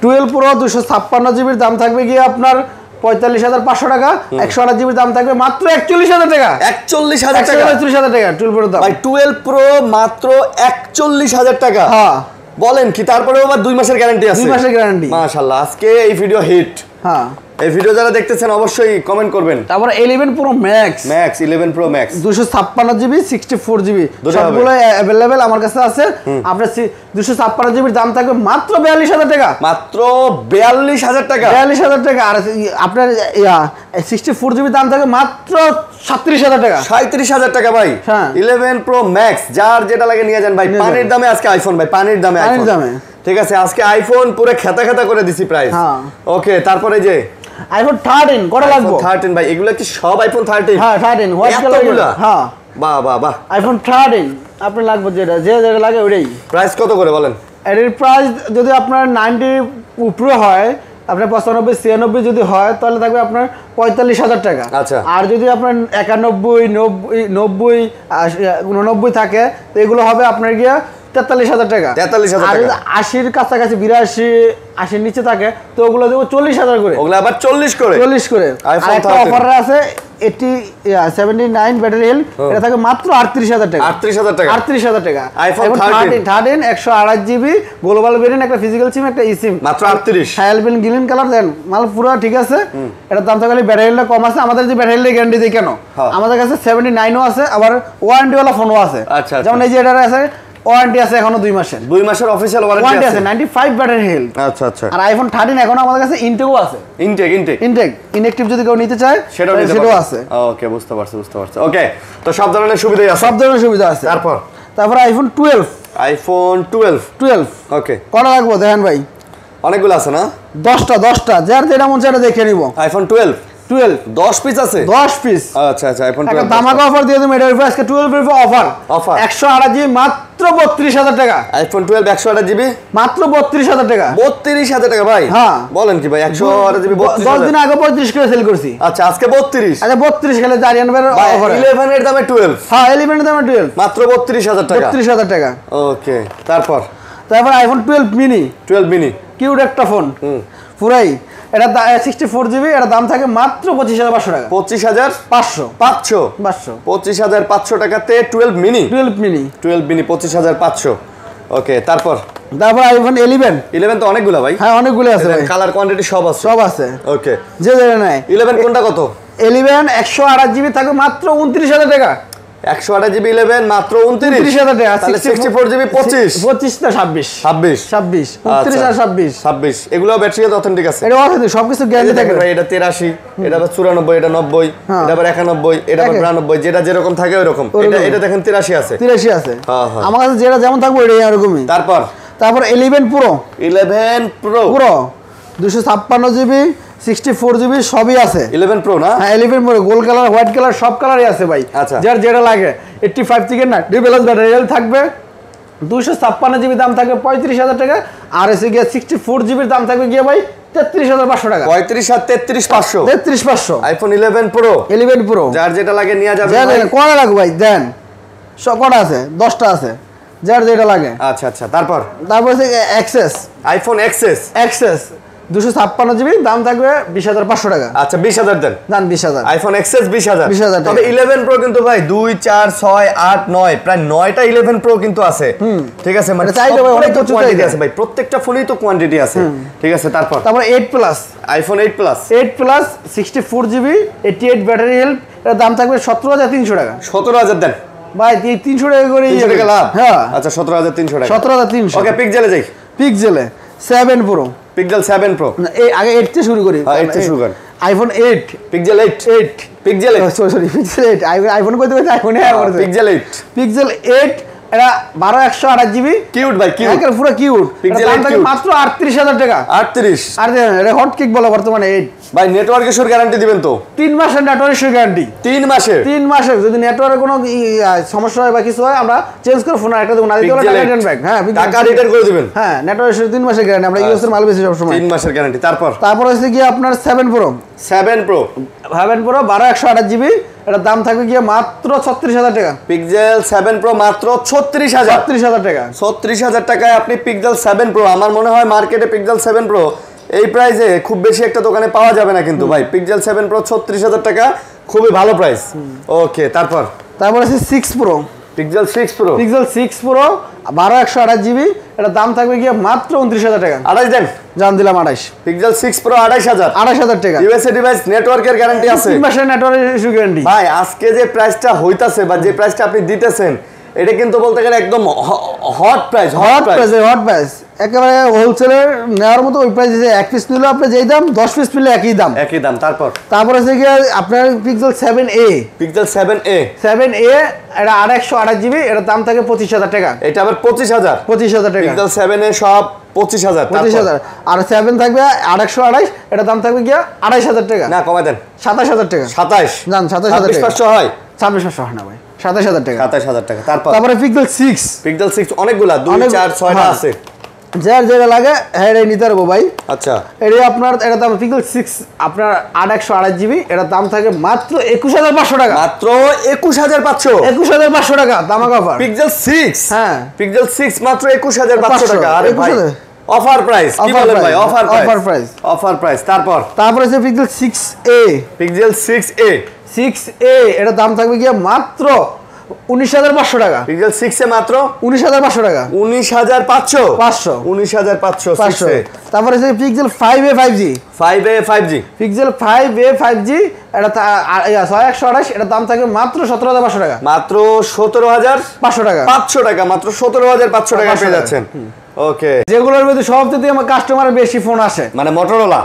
256 জিবির দাম থাকবে কি আপনার 45,500 টাকা। 128 জিবির দাম থাকবে মাত্র 41,000 টাকা। 41,000 টাকা? 41,000 টাকা 12 প্রো দাম। ভাই 12 প্রো মাত্র 41,000 টাকা? হ্যাঁ। বলেন কি? তারপরেও আবার 2 মাসের গ্যারান্টি আছে? 2 মাসের গ্যারান্টি। মাশাআল্লাহ, আজকে এই ভিডিও হিট। হ্যাঁ, এই ভিডিও যারা দেখতেছেন অবশ্যই কমেন্ট করবেন। তারপর 11 pro max. 11 pro max 256 GB, 64 GB সবগুলো अवेलेबल আমার কাছে আছে। আপনার 256 জিবির দাম থাকবে মাত্র 42,000 টাকা। মাত্র 42,000 টাকা? 42,000 টাকা। আর আপনার 64 জিবি দাম থাকবে মাত্র 37,000 টাকা। 37,000 টাকা ভাই। 11 প্রো ম্যাক্স, যার যেটা লাগে নিয়ে যান ভাই। পানির দামে আজকে আইফোন ভাই, পানির দামে আইফোন। ঠিক আছে, আজকে আইফোন পুরো খেতা খেতা করে দিছি প্রাইস। ওকে, তারপরে যে আইফোন 13 কত লাগবে? 13 ভাই, এগুলো কি সব আইফোন 13? হ্যাঁ 13 হোয়াইট কালার। হ্যাঁ, বাহ বাহ বাহ। আইফোন 13 আপনার লাগবে যেটা লাগে ওইটাই। প্রাইস কত করে বলেন? এর প্রাইস যদি আপনার 90 উপরে হয়, আপনার 95, 96 যদি হয় তাহলে থাকবে আপনার 45,000 টাকা। আচ্ছা। আর যদি আপনার 91, 90, 90, 89 থাকে তো এগুলো হবে আপনার গিয়া 43,000 টাকা। 43,000 আর টাকা। যদি 80 কাছাকাছি 82 80 নিচে থাকে তো ওগুলো দেবো 40,000 করে। ওগুলো আবার 40 করে। 40 করে। আর iPhone একটা 13 অফার আছে 79 ব্যাটারি হেলথ, এটা থাকে মাত্র 38,000 টাকা। 38,000 টাকা। 38,000 টাকা। iPhone 13 128 জিবি গ্লোবাল ভেরিয়েন্ট, একটা ফিজিক্যাল সিম, একটা eSIM, মাত্র 38। হ্যালবিন গ্রিন কালার দেন, মাল পুরো ঠিক আছে। এটার দাম তো খালি ব্যাটারিটা কম আছে। আমাদের যে ব্যাটারি গ্যারান্টি দেই কেন, আমাদের কাছে 79ও আছে, আবার ওয়ারেন্টি ওয়ালা ফোনও আছে। আচ্ছা, যেমন এই যে এটার আছে ওয়ারেন্টি আছে এখনো 2 মাসের। 2 মাসের অফিশিয়াল ওয়ারেন্টি আছে 95 ব্যাটারি হেলথ। আচ্ছা আচ্ছা। আর iPhone 13 এখনো আমাদের কাছে ইনটেকও আছে। ইনটেক যদি কেউ নিতে চায় সেটাও আছে। ওকে, বুঝতে পারছি। ওকে, তো সব ধরনের সুবিধাই আছে। সব ধরনের সুবিধা আছে। তারপর iPhone 12 ওকে, কটা লাগবো দেখেন ভাই? অনেকগুলো আছে না? 10টা যার যেটা মন চায় দেখে নিব। iPhone 12 10 পিস আছে। 10 পিস। আচ্ছা আচ্ছা, iPhone 12 একটা ধামাকা অফার দিয়ে দিই। এটার উপরে আজকে 12 এর অফার 128 জিবি মাত্র 32,000 টাকা। iPhone 12 128 জিবি মাত্র 32,000 টাকা। 32,000 টাকা ভাই? হ্যাঁ, বলেন কি ভাই, 128 জিবি 10 দিন আগে 35 করে সেল করছি। আচ্ছা, আজকে 32। আচ্ছা 32 খেলে জারিয়ানবের অফার। 11 এর দামে 12। হ্যাঁ, 11 এর দামে 12 মাত্র 32,000 টাকা। 32,000 টাকা। ওকে, তারপর iPhone 12 মিনি কিউট একটা ফোন পুরাই। এটা 64 জিবি, এটা দাম থাকে মাত্র 25,500 টাকা। 25,500 25,500 টাকাতে 12 মিনি 25,500। ওকে, তারপর iPhone 11 তো অনেকগুলো ভাই। হ্যাঁ, অনেকগুলো আছে ভাই, কালার কোয়ান্টিটি সব আছে। ওকে, যে নেয় 11 কোনটা কত? 11 128 জিবি থাকে মাত্র 29,000 টাকা। 128 জিবি 11 মাত্র 29,000 টাকা। তাহলে 64 জিবি 25 না 26 29 আর 26। এগুলো ব্যাটারি অথেন্টিক আছে। এটা অথেন্টিক, সবকিছু গ্যারান্টি থাকে ভাই। এটা 83, এটা আবার 94, এটা 90, এটা আবার 91, এটা আবার 92, যেটা যেরকম থাকে ওইরকম। এটা দেখেন 83 আছে। আমার কাছে যেটা যেমন থাকবে এটাই এরকমই। তারপর 11 প্রো 256 জিবি 64 জিবি সবই আছে। 11 প্রো না? হ্যাঁ, 11 pro gold colour, white colour, সব কালারই আছে ভাই। যার যেটা লাগে। 85 থেকে না ডিপ্লাস ব্যাটারি হেলথ থাকবে। 256 জিবি দাম থাকবে 35,000 টাকা। আর এসে গিয়ে 64 জিবির দাম থাকবে গিয়ে ভাই 33,500 টাকা। 35 আর 33,500। 33,500 iPhone 11 প্রো যার যেটা লাগে নিয়ে যাবেন। কটা লাগবে ভাই দেন? সব কটা আছে? 10টা আছে, যার যেটা লাগে। আচ্ছা আচ্ছা, তারপর হচ্ছে iPhone XS 256 জিবি দাম থাকবে 20,500 টাকা। আচ্ছা, 20,000 দেন। জান 20,000। iPhone XS 20,000। তবে 11 প্রো কিন্তু ভাই 2 4 6 8 9 প্রায় 9টা 11 প্রো কিন্তু আছে। ঠিক আছে, মানে চাইলে ভাই অনেক কিছু কোয়ান্টিটি আছে ভাই, প্রত্যেকটা ফোনেই তো কোয়ান্টিটি আছে। ঠিক আছে, তারপর 8 plus iPhone 8 plus 64 GB 88 battery health, এর দাম থাকবে 17,300 টাকা। 17,000 দেন ভাই, 300 টাকা করে 300 টাকা লাভ। হ্যাঁ, আচ্ছা, 17,300 টাকা। 17,300। ওকে, পিক্সেলে যাই। 7 প্রো পিক্সেল 7 প্রো। এই আগে 8 থেকে শুরু করি। 8 থেকে শুরু করেন। iPhone 8 pixel 8 pixel 8 sorry pixel 8 iPhone কইতে iPhone পিক্সেল 8 এটা 12/128 জিবি কিউট ভাই, কিউট একদম পুরো কিউট। পিক্সেল 8 কিউট মাত্র 38,000 টাকা। 38। আর এটা হট কিক বলা বর্তমানে 8 ভাই। নেটওয়ার্ক ইস্যুর গ্যারান্টি দিবেন তো? 3 মাসের নেটওয়ার্ক ইস্যু গ্যারান্টি। 3 মাসের যদি নেটওয়ার্কে কোনো সমস্যা হয় বা কিছু হয় আমরা চেঞ্জ করে ফোন আরেকটা দেব না, দিতে হলে রিটার্ন ব্যাক। হ্যাঁ, টাকা রিটার্ন করে দিবেন। হ্যাঁ, নেটওয়ার্ক ইস্যু 3 মাসের গ্যারান্টি। আমরা ইউএস এর মাল বেশি সব সময় 3 মাসের গ্যারান্টি। তারপর হচ্ছে কি আপনার 7 প্রো 12/128 জিবি, এটার দাম থাকবে গিয়ে মাত্র 36,000 টাকা। পিক্সেল 7 প্রো মাত্র 36,000 টাকা। 36,000 টাকায় আপনি পিক্সেল 7 প্রো। আমার মনে হয় মার্কেটে পিক্সেল 7 প্রো এই প্রাইসে খুব বেশি একটা দোকানে পাওয়া যাবে না কিন্তু ভাই। পিক্সেল 7 প্রো 36,000 টাকা, খুবই ভালো প্রাইস। ওকে, তারপর আছে 6 প্রো পিক্সেল 6 প্রো 12/128 জিবি, এটার দাম থাকবে গিয়ে মাত্র 29,000 টাকা। 28 দেন। জান দিলাম 28। পিক্সেল 6 প্রো 28,000 টাকা। ইউএসএ ডিভাইস, নেটওয়ার্কের গ্যারান্টি আছে। 3 মাসের নেটওয়ার্ক ইস্যু গ্যারান্টি। ভাই, আজকে যে প্রাইসটা হইতাছে বা যে প্রাইসটা আপনি দিতেছেন, এটা কিন্তু বলতে গেলে একদম হট প্রাইস। একেবারে হোলসেলের নেওয়ার মতো ওই প্রাইস। 1 পিস নিলে আপনি যেই দাম, 10 পিস নিলে একই দাম। তারপর আছে কি আপনার পিক্সেল 7a এটা 828 জিবি, এটার দাম থাকে 25,000 টাকা। এটা আবার 25,000 টাকা। পিক্সেল 7a সব 25,000। আর 7 থাকবে 828, এটার দাম থাকবে গিয়া 28,000 টাকা। না, কমাই দেন। 27,000 টাকা। 27 জান 27,000 টাকা। 26,500 হয়? 26,500 হয় না ভাই, 27,000 টাকা। 27,000 টাকা। তারপরে পিক্সেল 6 অনেকগুলা 2 4 6টা আছে। যার যেটা লাগে হ্যাঁ এটা নিতে পারবো ভাই। আচ্ছা এটা আপনার এটা দাম পিক্সেল 6 আপনার 8/128 জিবি, এটা দাম থাকে মাত্র 21500 টাকা। মাত্র 21500 21500 টাকা ধামাকা অফার। পিক্সেল 6 হ্যাঁ পিক্সেল 6 মাত্র 21500 টাকা। আরে ভাই অফার প্রাইস কি বলেন ভাই? Offer price offer price. তারপর আছে পিক্সেল 6a। পিক্সেল 6a এটা দাম থাকবে কি মাত্র 19500 টাকা। পিক্সেল 6 এ মাত্র 19500 টাকা। 19500 তারপরে আছে pixel 5a 5G। 5a 5G pixel 5a 5G এটা 6128, এটা দাম থাকবে মাত্র 17500 টাকা। মাত্র 17500 টাকা। 500 টাকা মাত্র 17500 টাকা পেয়ে যাচ্ছেন। ওকে, যেগুলোর মধ্যে সবচেয়ে আমার কাস্টমারের বেশি ফোন আসে মানে মোটরোলা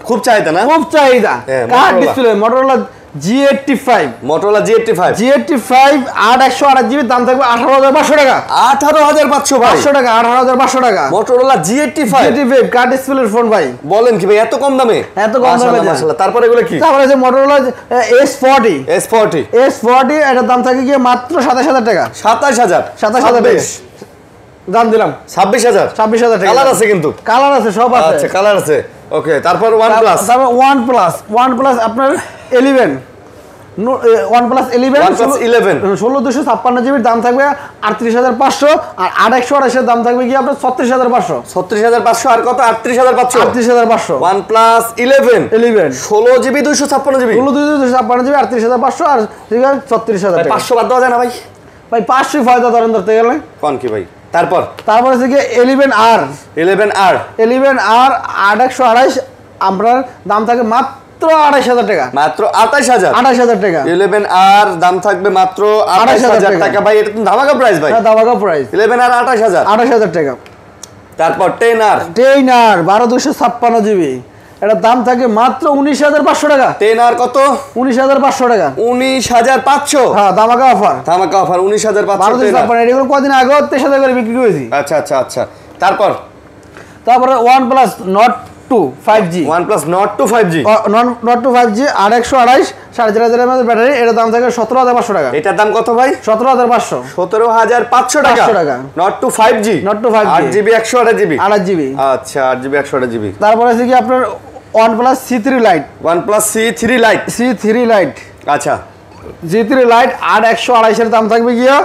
খুব চাহিদা না? খুব চাহিদা। হ্যাঁ, card display Motorola G85 8/128 GB, দাম থাকবে 18500 টাকা। 18500 ভাই, 18500 টাকা। মোটরোলা G85 কার্ড ডিসপ্লের ফোন ভাই। বলেন কি ভাই এত কম দামে? এত কম দামে মাশাআল্লাহ। তারপর এগুলো কি? তারপরে আছে মোটরোলা S40 এটার দাম থাকে কি মাত্র 27000 টাকা। 27000 দাম দিলাম 26000 টাকা। কালার আছে কিন্তু? কালার আছে, সব আছে। আচ্ছা কালার আছে। ওকে, তারপর তারপর OnePlus আপনার 11 OnePlus 11 16256 জিবির দাম থাকবে 38500, আর 8/128 এর দাম থাকবে কি আপনার 36500। 36500 আর কত? 38500 38500 OnePlus 11 16 জিবি 256 জিবি 256 জিবি 38500, আর ঠিক আছে 36000 টাকা। 500 বাদ দেওয়া যায় না ভাই? ভাই 500 ফায়দা ধরেন ধরতে গেলে কোন কি ভাই? তারপর আছে কি 11R 8/128 আপনার দাম থাকে মাত্র 28000 টাকা। মাত্র 28000 টাকা। 11R দাম থাকবে মাত্র 28000 টাকা ভাই। এটা তো ধামাকা প্রাইস ভাই। হ্যাঁ ধামাকা প্রাইস। 11R 28000 টাকা। তারপর 10R 12256 জিবি, এটা দাম থাকে মাত্র 19500 টাকা। 10R কত? 19500 টাকা। 19500 হ্যাঁ ধামাকা অফার 19500। এগুলো কদিন আগে 23000 করে বিক্রি করেছি। আচ্ছা। তারপরে OnePlus Nord 2 5G OnePlus Nord 2 5G 8/128 4500 mAh battery, এর দাম থাকে 17500 টাকা। এটার দাম কত ভাই? 17500 17500 টাকা। Nord 2 5G 8GB 128GB 8GB। আচ্ছা 8GB 128GB। তারপরে আছে কি আপনার OnePlus C3 Lite আচ্ছা G3 Lite 8/128 এর দাম থাকবে গিয়া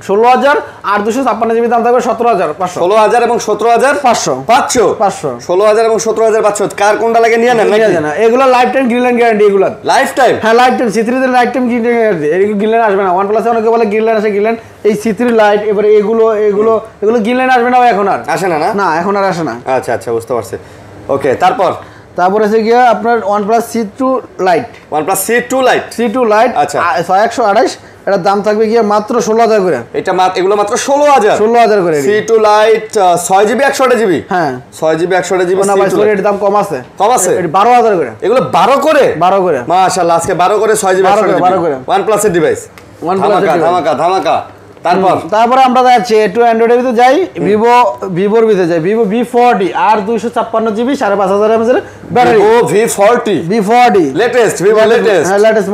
16000, আর 256 জিবি দাম থাকবে 17500। 16000 এবং 17500 16000 এবং 17500 কার কোনটা লাগে নিয়ে নেন নাকি? না, এগুলো লাইফ টাইম গ্রিনল্যান্ড গ্যারান্টি। এগুলো লাইফ টাইম? হ্যাঁ লাইফ টাইম। C3 তে লাইফ টাইম গ্যারান্টি। এগুলো গ্রিনল্যান্ড আসবে না। OnePlus অনেকে বলে গ্রিনল্যান্ড আসে, গ্রিনল্যান্ড এই C3 Lite এবারে এগুলো গ্রিনল্যান্ড আসবে না এখন আর। আসে না? না এখন আর আসে না। আচ্ছা বুঝতে পারছি। ওকে, তারপর আছে গিয়া আপনার OnePlus C2 Lite আচ্ছা 6128, এটার দাম থাকবে গিয়া মাত্র 16000 করে। এগুলো মাত্র 16000 করে। C2 Lite 6GB 128GB। হ্যাঁ 6GB 128GB না ভাই, এর দাম কম আছে। এটা 12000 করে। এগুলো 12 করে? মাশাআল্লাহ, আজকে 12 করে 6GB 12 করে। OnePlus এর ডিভাইস। ধামাকা। তারপরে আমরা যাচ্ছি একটু অ্যান্ড্রয়েডের ভিতরে যাই, ভিভোর ভিতরে যাই। ভিভো V40 আর 256GB 5500 mAh battery. V40 latest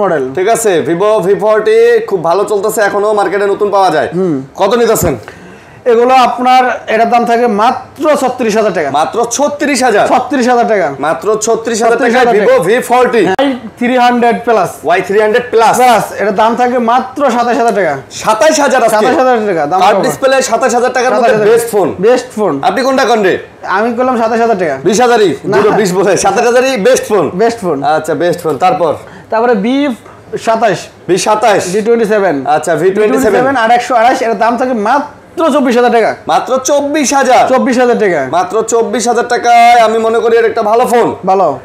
model. ঠিক আছে, ভিভো V40 খুব ভালো চলতেছে, এখনো মার্কেটে নতুন পাওয়া যায়। কত নিতেছেন এগুলো? আপনার এটার দাম থাকে মাত্র 36000 টাকা। মাত্র 36000 টাকা। মাত্র 36000 টাকা ভিভো V40 Y300 প্লাস এটার দাম থাকে মাত্র 27000 টাকা। 27000 টাকা দাম। কার্ড ডিসপ্লে 27000 টাকার মধ্যে বেস্ট ফোন। আপনি কোনটা কোন রে? আমি করলাম 27000 টাকা। 20000ই দুটো 20 বলে 27000ই বেস্ট ফোন। আচ্ছা বেস্ট ফোন। তারপরে V27 V27 আচ্ছা V27 8/128 এর দাম থাকে মাত্র 24000 টাকা। মাত্র 24000 টাকা। মাত্র 24000 টাকায় আমি মনে করি এর একটা ভালো ফোন।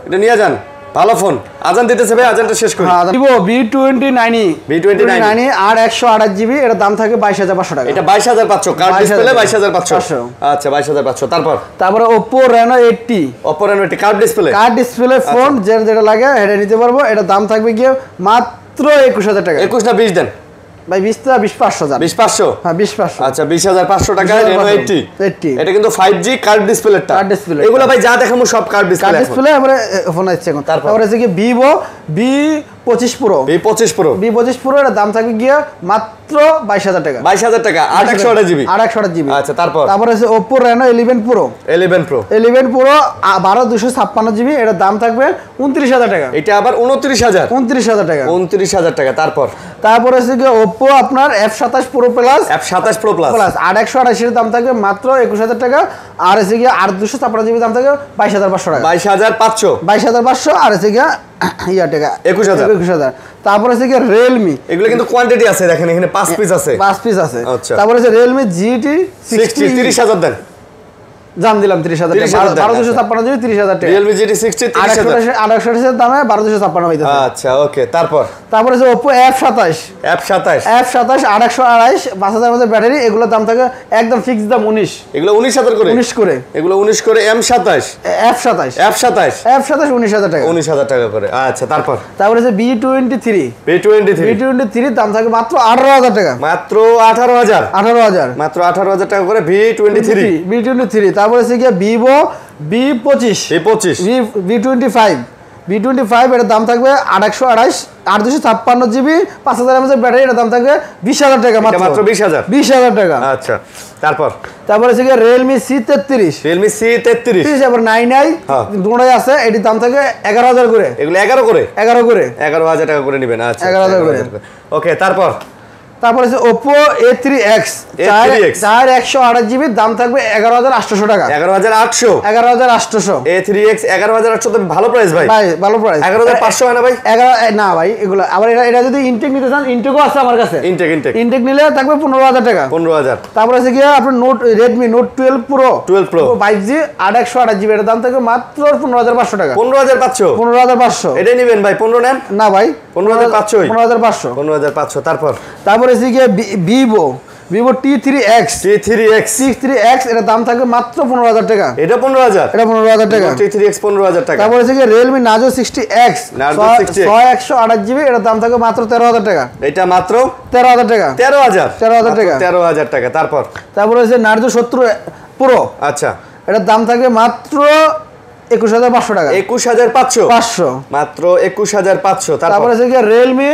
এটা নিয়ে যান, ভালো ফোন। আজান দিতেছে ভাই, আজানটা শেষ করি। ভিভো V29 আর 128GB এর দাম থাকে 22500 টাকা। এটা 22500 কার্ড ডিসপ্লে 22500। আচ্ছা 22500। তারপরে Oppo Reno 80 card display phone, যেটা লাগে এটা নিতে পারবো। এটা দাম থাকবে কি মাত্র 21000 টাকা। 21 না 20 দেন? ভাই 20 টাকা 20,500 জান 20,500 হ্যাঁ 20,500 আচ্ছা 20,500 টাকা Reno 80 80 এটা কিন্তু 5G কার্ভ ডিসপ্লেটা কার্ভ ডিসপ্লে এগুলো ভাই যা দেখামু সব কার্ভ কার্ভ ডিসপ্লে ডিসপ্লে আমরা ফোন আছে এখন তারপরে আছে কি Vivo V25 Pro V25 Pro V25 Pro এর দাম থাকবে গিয়া মাত্র 22,000 টাকা 22,000 টাকা 8 জিবি আচ্ছা তারপরে আছে Oppo Reno 11 Pro 11 Pro 12256 GB এর দাম থাকবে 29,000 টাকা এটা আবার 29,000 টাকা 29,000 টাকা তারপরে আছে কি Oppo আপনার F27 Pro Plus F27 Pro Plus 8128 এর দাম থাকবে মাত্র 21,000 টাকা আর আছে কি 8256 জিবি দাম থাকবে 22,500 টাকা 22,500 আর আছে কি ইয়া টাকা 21,000 তারপরে আছে কি Realme এগুলো কিন্তু কোয়ান্টিটি আছে দেখেন এখানে 5 পিস আছে 5 পিস আছে আচ্ছা তারপরে আছে Realme GT 60 30,000 দেন জান দিলাম 30,000 টাকা 1256 জিবি 30,000 টাকা Realme GT 60 30,000 828 এর দামে 1256 হইতাছে আচ্ছা ওকে তারপরে আছে Oppo F27 828 5000 মধ্যে ব্যাটারি এগুলোর দাম থাকে একদম ফিক্সড দাম 19 এগুলো 19,000 করে 19 করে এগুলো 19 করে M27 F27 19,000 টাকা 19,000 টাকা করে আচ্ছা তারপরে আছে B23 দাম থাকে মাত্র 18,000 টাকা মাত্র 18,000 মাত্র 18,000 টাকা করে B23 তারপরে আছে কি Vivo V25 এর দাম থাকবে 856 জিবি 5000 mAh ব্যাটারি এর দাম থাকবে 20,000 টাকা মাত্র 20,000 টাকা আচ্ছা তারপরে আছে কি Realme C33 আবার 99 দুটোই আছে এটির দাম থাকে 11,000 করে এগুলো 11,000 টাকা করে নেবেন আচ্ছা 11,000 করে ওকে তারপরে আছে Oppo A3X 128 জিবি দাম থাকবে 11,800 টাকা 11,800 A3X 11,800 তো ভালো প্রাইস ভাই ভালো প্রাইস 11,500 হয় না ভাই 11 না ভাই এগুলো আবার এটা যদি ইনটেক নিতে চান ইনটেকও আছে আমার কাছে ইনটেক নিলে থাকবে 15,000 টাকা 15,000 তারপরে আছে কি আপনার Redmi Note 12 Pro 5G 828 GB এর দাম থাকবে মাত্র 15,500 টাকা 15,500 এটাই নেবেন ভাই 15 নেন না ভাই 15,500 তারপরে আছে কি Vivo T3X এর দাম থাকবে মাত্র 15,000 টাকা এটা 15,000 টাকা T3X 15,000 টাকা তারপরে আছে কি Realme Narzo 60X 128 জিবি এর দাম থাকবে মাত্র 13,000 টাকা এটা মাত্র 13,000 টাকা 13,000 টাকা তারপরে আছে Narzo 70 Pro আচ্ছা এটার দাম থাকবে মাত্র 21,500 টাকা 21,500 মাত্র 21,500 তারপরে আছে কি Realme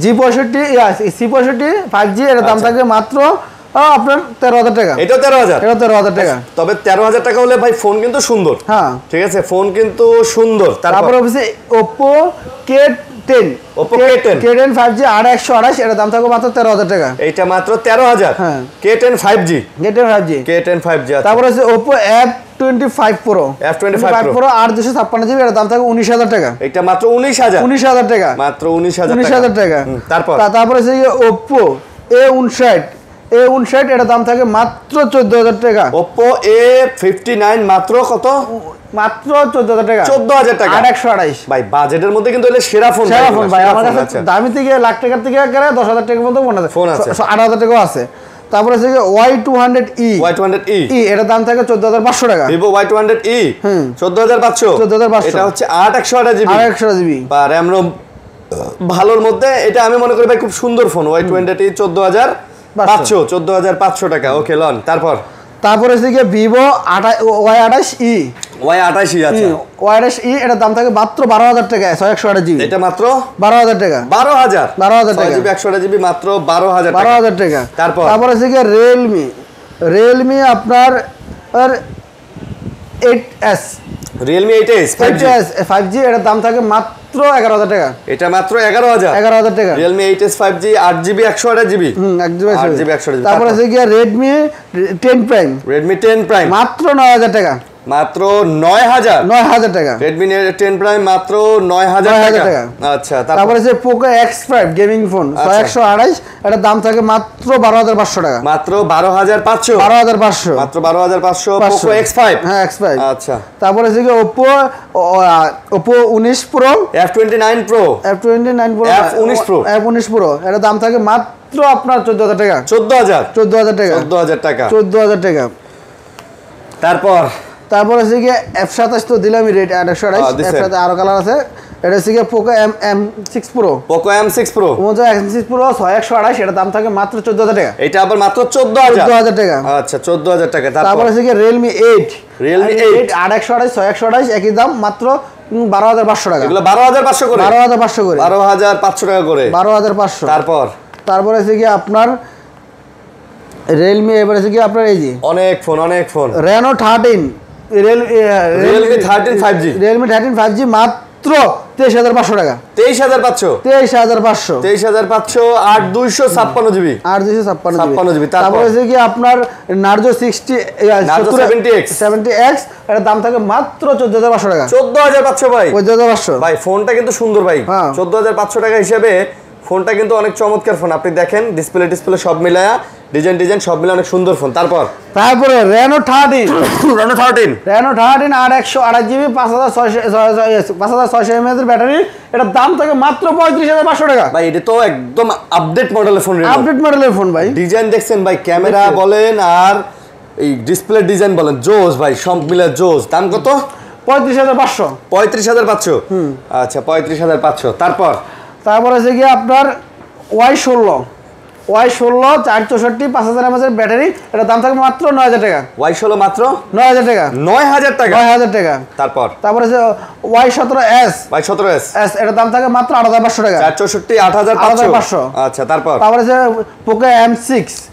C65 5G এর দাম থাকবে মাত্র আপনার 13,000 টাকা এটা 13,000 টাকা তবে 13,000 টাকা হলে ভাই ফোন কিন্তু সুন্দর হ্যাঁ ঠিক আছে ফোন কিন্তু সুন্দর তারপরে হচ্ছে Oppo K10 K10 5G 828 এর দাম থাকবে মাত্র 13,000 টাকা এইটা মাত্র 13,000 হ্যাঁ K10 5G তারপরে আছে Oppo F25 Pro 856 জিবি এর দাম থাকবে 19,000 টাকা এটা মাত্র 19,000 টাকা মাত্র 19,000 টাকা তারপরে আছে Oppo A59 এর দাম থাকে মাত্র 14,000 টাকা Oppo A59 মাত্র কত মাত্র 14,000 টাকা 14,000 টাকা 828 ভাই বাজেটের মধ্যে কিন্তু এলে সেরা ফোন ভাই আমার কাছে দামি থেকে লাখ টাকার থেকে গেলে 10,000 টাকার মতো ফোন আছে 8,000 টাকাও আছে তারপরে আছে Y200e এর দাম থাকে 14,500 টাকা Vivo Y200e 14,500 এটা হচ্ছে 828 জিবি বা RAM ROM ভালোর মধ্যে এটা আমি মনে করি ভাই খুব সুন্দর ফোন Y200e 14,500 টাকা ওকে লন তারপরে আছে কি Vivo Y28e আছে Y28e এর দাম থাকে মাত্র 12,000 টাকা 128 জিবি এটা মাত্র 12,000 টাকা 12,000 টাকা জিবি 128 জিবি মাত্র 12,000 টাকা তারপর আছে কি Realme আপনার 8s Realme 8s 5G এর দাম থাকে মাত্র 11,000 টাকা এটা মাত্র 11,000 টাকা Realme 8s 5G 8GB 128GB 8GB 128GB তারপর আছে কি Redmi 10 Prime মাত্র 9,000 টাকা মাত্র 9,000 টাকা Redmi 10 Prime মাত্র 9,000 টাকা আচ্ছা তারপর আছে Poco X5 গেমিং ফোন 128 এর দাম থাকে মাত্র 12,500 টাকা মাত্র 12,500 মাত্র 12,500 Poco X5 হ্যাঁ X5 আচ্ছা তারপর আছে কি Oppo 19 Pro F29 Pro F19 Pro এর দাম থাকে মাত্র আপনার 14,000 টাকা 14,000 টাকা তারপর আছে কি F27 তো দিলামই রেট 128 এর সাথে আরো কালার আছে এটা হচ্ছে Poco M6 Pro। Poco M6 Pro। M6 Pro 6128, এটার দাম থাকে মাত্র 14000 টাকা। এটা আবার মাত্র 14000 টাকা। আচ্ছা 14000 টাকা। তারপর হচ্ছে Realme 8। Realme 8 8128 6128 একই দাম মাত্র 12500 টাকা। এগুলো 12500 করে। 12500 করে। 12500 টাকা করে। 12500। তারপর হচ্ছে কি আপনার Realme, এবারে হচ্ছে কি আপনার এই যে অনেক phone Reno 13, Realme 13 5G, Realme 13 5G মাত্র 23500 টাকা। 23500 8256 GB। 8256 GB। তারপর হচ্ছে কি আপনার Narzo 70X, এর দাম থাকে মাত্র 14500 টাকা। 14500 ভাই। 14500 ভাই ফোনটা কিন্তু সুন্দর ভাই। 14500 টাকা হিসেবে ফোনটা কিন্তু অনেক চমৎকার ফোন। আপনি দেখেন ডিসপ্লে সব মিলায়া ডিজাইন সব মিলে অনেক সুন্দর ফোন। তারপরে Reno 13 8128 GB 5600 mAh এর ব্যাটারি, এটার দাম থাকে মাত্র 35500 টাকা। ভাই এটা তো একদম আপডেট মডেলের ফোন ভাই। ডিজাইন দেখছেন ভাই, ক্যামেরা বলেন আর এই ডিসপ্লে ডিজাইন বলেন, জোস ভাই, সব মিলে জোস। দাম কত? 35500। 35500। আচ্ছা 35500। তারপর হচ্ছে কি আপনার Y16 464 5000 mAh এর ব্যাটারি, এটার দাম থাকে মাত্র 9000 টাকা। Y16 মাত্র 9000 টাকা। 9000 টাকা। তারপর হচ্ছে Y17s, এটার দাম থাকে মাত্র 8500 টাকা। 464 8500। আচ্ছা তারপর হচ্ছে Poco M6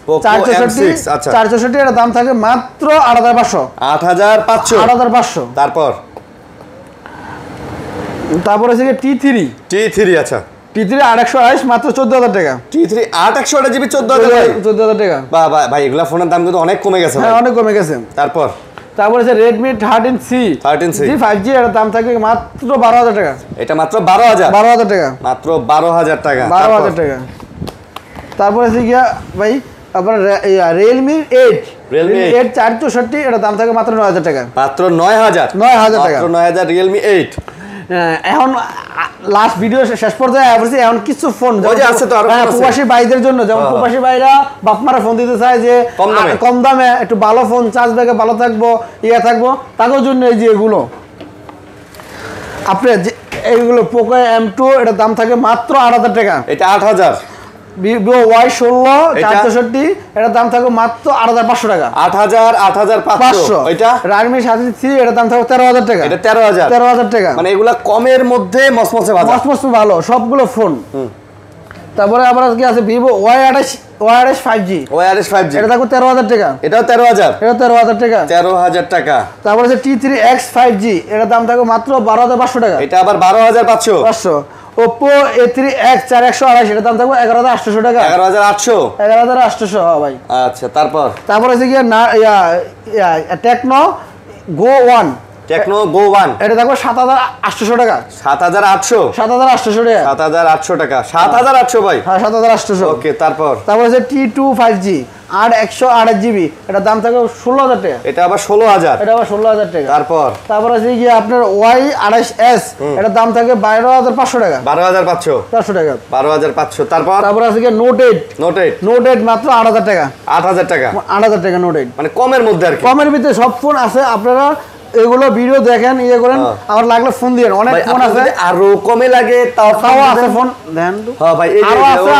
464। আচ্ছা 464, এটার দাম থাকে মাত্র 8500। 8500। তারপর হচ্ছে T3। আচ্ছা T3 8128 মাত্র 14000 টাকা। T3 8128 GB 14000 টাকা। বাহ ভাই এগুলা ফোনের দাম কিন্তু অনেক কমে গেছে। হ্যাঁ অনেক কমে গেছে। তারপর হচ্ছে Redmi 13C 5G, এর দাম থাকে মাত্র 12000 টাকা। এটা মাত্র 12000 টাকা। মাত্র 12000 টাকা। 12000 টাকা। হচ্ছে গিয়া ভাই আপনার Realme 8 464, এর দাম থাকে মাত্র 9000 টাকা। মাত্র 9000 টাকা। মাত্র 9000 Realme 8। এখন লাস্ট ভিডিও শেষ পর্যায়ে আসছে, এখন কিছু ফোন আছে তো আরো প্রবাসী ভাইদের জন্য, যেমন প্রবাসী ভাইরা বাপমারা ফোন দিতে চায় যে কম দামে একটু ভালো ফোন, চার্জ ব্যাকআপ ভালো থাকবো, থাকবো, তাদের জন্য এই যে এগুলো আপনি এইগুলো Poco M2, এটার দাম থাকে মাত্র 8000 টাকা। এটা 8000। Vivo Y16 464, এটার দাম থাকে মাত্র 8500 টাকা। 8500। এটা Realme 7C, এটার দাম থাকে 13000 টাকা। এটা 13000 টাকা। মানে এগুলা কমের মধ্যে মসমসে ভালো সবগুলো ফোন। তারপরে আবার কি আছে Vivo Y28 5G, এটা থাকবে 13000 টাকা। এটাও 13000। এটা 13000 টাকা। 13000 টাকা। তারপরে আছে T3X 5G, এটার দাম থাকবে মাত্র 12500 টাকা। এটা আবার 12500। Oppo A3X 4128, এটার দাম থাকবে 11800 টাকা। 11800 ভাই। আচ্ছা তারপর আছে কি না Tecno Go One এটা থাকবে 7800 টাকা। 7800 টাকা। 7800 ভাই। হ্যাঁ 7800। ওকে তারপর আছে T2 5G 128 GB, এটার দাম থাকবে 16000 টাকা। এটা আবার 16000 টাকা। তারপর আছে কি আপনার Y28s, এটার দাম থাকে 12500 টাকা। 12500 টাকা। 12500। তারপর আছে কি Note 8 মাত্র 8000 টাকা। 8000 টাকা। 8000 টাকা Note 8, মানে কমের মধ্যে আর কি। কমের ভিতরে সব ফোন আছে। আপনারা এগুলো ভিডিও দেখেন, করেন, আমার লাগলে ফোন দিয়েন। অনেক ফোন আছে, আরো কমে লাগে তাও আছে ফোন দেন। হ্যাঁ ভাই আরো আছে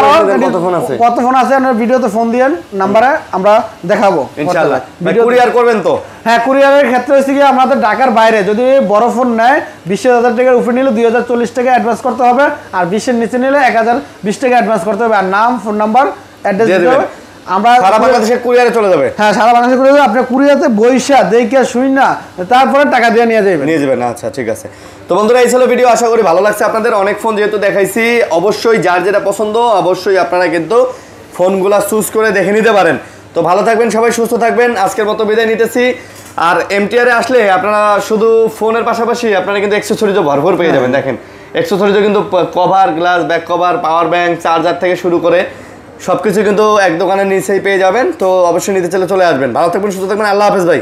কত ফোন আছে, আপনার ভিডিওতে ফোন দিয়েন, নাম্বারে আমরা দেখাবো ইনশাআল্লাহ। কুরিয়ার করবেন তো? হ্যাঁ কুরিয়ারের ক্ষেত্রে হচ্ছে কি আমাদের ঢাকার বাইরে যদি বড় ফোন নেয় 20000 টাকার উপরে নিলে 2040 টাকা অ্যাডভান্স করতে হবে, আর 20-এর নিচে নিলে 1020 টাকা অ্যাডভান্স করতে হবে, আর নাম, ফোন নাম্বার, অ্যাড্রেস দিতে হবে। আমরা সারা বাংলাদেশে কুরিয়ারে চলে যাবে। হ্যাঁ সারা বাংলাদেশে কুরিয়ারে যাবে। আপনি কুরিয়ারে বইসা দেখে শুই না, তারপরে টাকা দিয়ে নিয়ে যাবেন। আচ্ছা ঠিক আছে। তো বন্ধুরা এই ছিল ভিডিও, আশা করি ভালো লাগছে আপনাদের। অনেক ফোন যেহেতু দেখাইছি, অবশ্যই যার যেটা পছন্দ অবশ্যই আপনারা কিন্তু ফোনগুলা চুজ করে দেখে নিতে পারেন। তো ভালো থাকবেন সবাই, সুস্থ থাকবেন। আজকের মতো বিদায় নিতেছি। আর এমটিআরে আসলে আপনারা শুধু ফোনের পাশাপাশি আপনারা কিন্তু অ্যাকসেসরিজও ভরপুর পেয়ে যাবেন। দেখেন অ্যাকসেসরিজও কিন্তু cover, glass, back cover, power bank, charger থেকে শুরু করে সবকিছু কিন্তু এক দোকানের নিচেই পেয়ে যাবেন। তো অবশ্যই নিতে চাইলে চলে আসবেন। ভালো থাকবেন, সুস্থ থাকবেন। আল্লাহ হাফেজ ভাই।